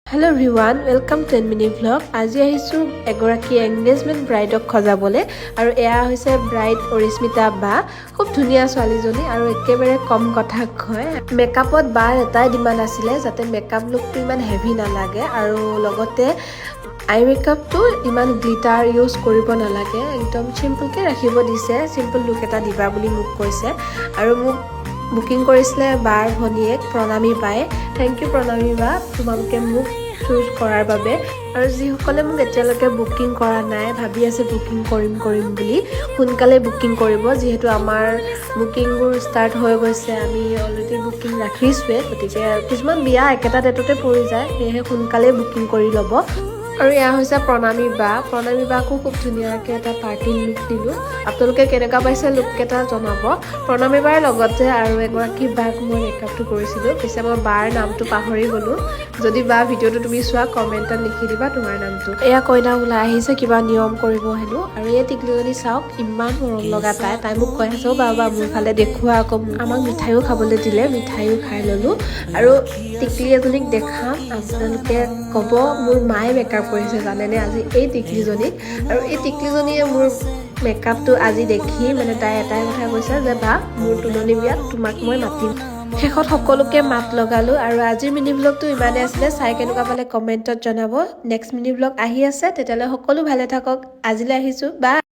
Hello everyone, welcome to 10 minute vlog. আজি আহিছো এগৰাকী এংগেজমেন্ট ব্ৰাইডক খজাবলে আৰু এয়া হৈছে ব্ৰাইড অৰিস্মিতা বা খুব ধুনিয়া ছোৱালীজনী আৰু একেবাৰে কম কথা কয় মেকআপত বাৰ এটাই ডিমান্ড আছিল যাতে মেকআপ লুকটো ইমান হেভি নালাগে আৰু লগতে আই মেকআপটো ইমান গ্লিটাৰ ইউজ কৰিব নালাগে একদম সিম্পলকে ৰাখিব দিছে সিম্পল লুক এটা দিবা বুলি মোক কৈছে আৰু মোক বুকিং কৰিছিলে বাৰ ভনিয়েক প্ৰণামী বাই থ্যাংক ইউ প্ৰণামী বা তোমালোকে মোক চুজ কৰাৰ বাবে আৰু যিসকলে মোক এতিয়ালৈকে বুকিং কৰা নাই ভাবি আছে বুকিং কৰিম বুলি সোনকালে বুকিং কৰিব যিহেতু আমাৰ বুকিংবোৰ ষ্টাৰ্ট হৈ গৈছে আমি অলৰেডি বুকিং ৰাখিছোৱে গতিকে কিছুমান বিয়া একেটা ডেটতে পৰি যায় সেয়ে সোনকালে বুকিং কৰি ল'ব আৰু এয়া হৈছে প্ৰণামী বাকো খুব ধুনীয়াকৈ এটা পাৰ্টি লুক দিলোঁ আপোনালোকে কেনেকুৱা পাইছে লুক কেইটা জনাব প্ৰণামী বাৰ লগতে আৰু এগৰাকী বাক মই মেকআপটো কৰিছিলোঁ পিছে মই বাৰ নামটো পাহৰি গ'লোঁ যদি বা ভিডিঅ'টো তুমি চোৱা কমেণ্টত লিখি দিবা তোমাৰ নামটো এয়া কইনা ওলাই আহিছে কিবা নিয়ম কৰিব হেনো আৰু এই টিকলিজনী চাওক ইমান মৰম লগা তাই মোক কৈ আছে বা মোৰ ফালে দেখুওৱা আকৌ আমাক মিঠাইও খাবলৈ দিলে মিঠাইও খাই ল'লোঁ আৰু টিকলি এজনীক দেখাম আপোনালোকে ক'ব মোৰ মায়ে মেকআপ কৰিছে জানেনে আজি এই টিকলিজনী আৰু এই টিকলিজনীয়ে মোৰ মেকআপটো আজি দেখি মানে তাই এটাই কথা কৈছে যে বা মোৰ তুলনি বিয়াত তোমাক মই মাতিম শেষত সকলোকে মাত লগালো আৰু আজিৰ মিনি ব্লগটো ইমানে আছিলে চাই কেনেকুৱা পালে কমেণ্টত জনাব নেক্সট মিনি ব্লগ আহি আছে তেতিয়ালৈ সকলো ভালে থাকক আজিলৈ আহিছোঁ বা